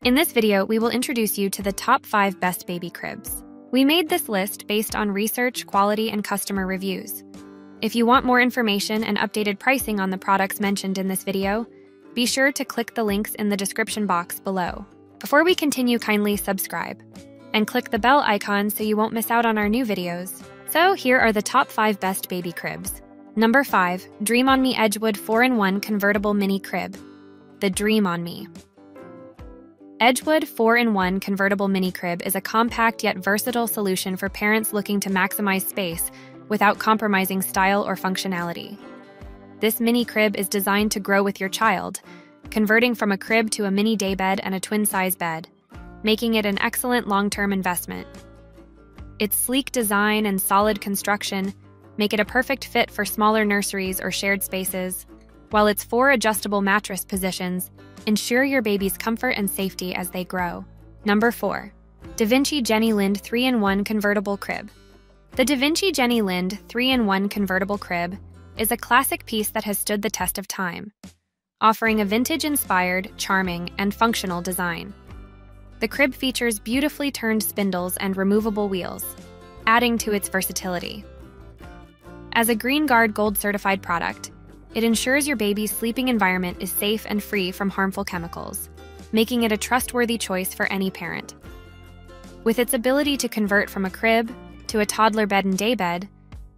In this video, we will introduce you to the top 5 best baby cribs. We made this list based on research, quality, and customer reviews. If you want more information and updated pricing on the products mentioned in this video, be sure to click the links in the description box below. Before we continue, kindly subscribe and click the bell icon so you won't miss out on our new videos. So here are the top 5 best baby cribs. Number 5, Dream on Me Edgewood 4-in-1 Convertible Mini Crib. The Dream on Me. Edgewood 4-in-1 Convertible Mini Crib is a compact yet versatile solution for parents looking to maximize space without compromising style or functionality. This mini crib is designed to grow with your child, converting from a crib to a mini daybed and a twin-size bed, making it an excellent long-term investment. Its sleek design and solid construction make it a perfect fit for smaller nurseries or shared spaces, while its 4 adjustable mattress positions ensure your baby's comfort and safety as they grow. Number 4, Vinci Jenny Lind 3-in-1 Convertible Crib. The Vinci Jenny Lind 3-in-1 Convertible Crib is a classic piece that has stood the test of time, offering a vintage-inspired, charming, and functional design. The crib features beautifully turned spindles and removable wheels, adding to its versatility. As a Green Guard Gold certified product, it ensures your baby's sleeping environment is safe and free from harmful chemicals, making it a trustworthy choice for any parent. With its ability to convert from a crib to a toddler bed and daybed,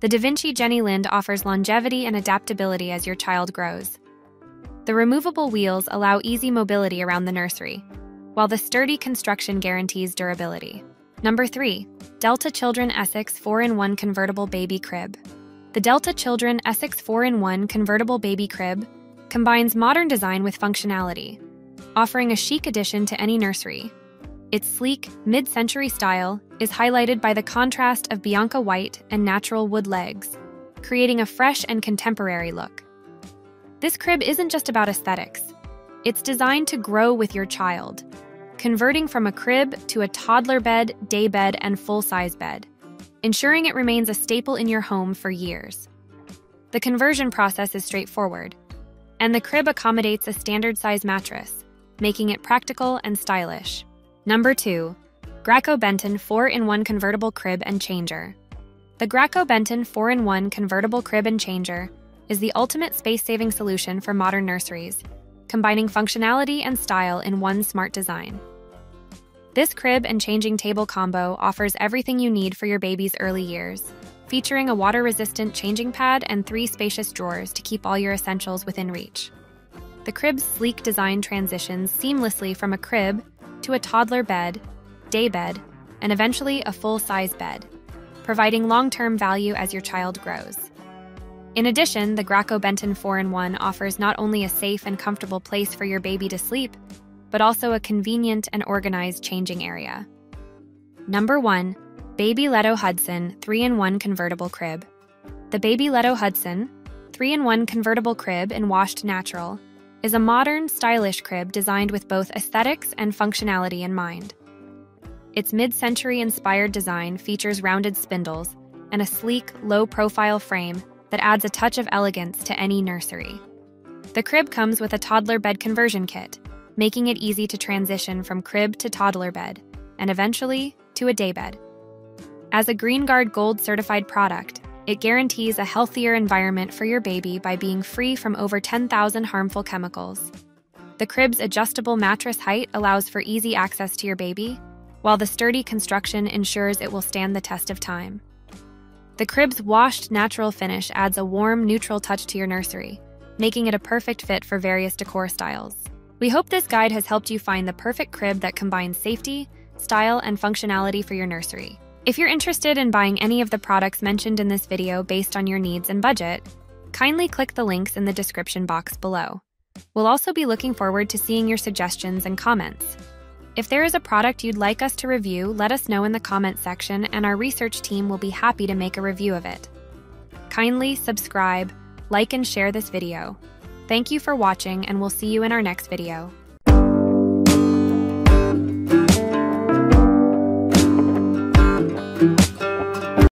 the Vinci Jenny Lind offers longevity and adaptability as your child grows. The removable wheels allow easy mobility around the nursery, while the sturdy construction guarantees durability. Number 3, Delta Children Essex 4-in-1 Convertible Baby Crib. The Delta Children Essex 4-in-1 Convertible Baby Crib combines modern design with functionality, offering a chic addition to any nursery. Its sleek, mid-century style is highlighted by the contrast of Bianca white and natural wood legs, creating a fresh and contemporary look. This crib isn't just about aesthetics. It's designed to grow with your child, converting from a crib to a toddler bed, daybed, and full-size bed, ensuring it remains a staple in your home for years. The conversion process is straightforward, and the crib accommodates a standard-size mattress, making it practical and stylish. Number 2, Graco Benton 4-in-1 Convertible Crib and Changer. The Graco Benton 4-in-1 Convertible Crib and Changer is the ultimate space-saving solution for modern nurseries, combining functionality and style in one smart design. This crib and changing table combo offers everything you need for your baby's early years, featuring a water-resistant changing pad and 3 spacious drawers to keep all your essentials within reach. The crib's sleek design transitions seamlessly from a crib to a toddler bed, daybed, and eventually a full-size bed, providing long-term value as your child grows. In addition, the Graco Benton 4-in-1 offers not only a safe and comfortable place for your baby to sleep, but also a convenient and organized changing area. Number 1, Baby Leto Hudson 3-in-1 Convertible Crib. The Baby Leto Hudson 3-in-1 Convertible Crib in Washed Natural is a modern, stylish crib designed with both aesthetics and functionality in mind. Its mid-century inspired design features rounded spindles and a sleek, low-profile frame that adds a touch of elegance to any nursery. The crib comes with a toddler bed conversion kit, making it easy to transition from crib to toddler bed, and eventually to a daybed. As a Green Guard Gold certified product, it guarantees a healthier environment for your baby by being free from over 10,000 harmful chemicals. The crib's adjustable mattress height allows for easy access to your baby, while the sturdy construction ensures it will stand the test of time. The crib's washed natural finish adds a warm, neutral touch to your nursery, making it a perfect fit for various decor styles. We hope this guide has helped you find the perfect crib that combines safety, style, and functionality for your nursery. If you're interested in buying any of the products mentioned in this video based on your needs and budget, kindly click the links in the description box below. We'll also be looking forward to seeing your suggestions and comments. If there is a product you'd like us to review, let us know in the comments section and our research team will be happy to make a review of it. Kindly subscribe, like, and share this video. Thank you for watching, and we'll see you in our next video.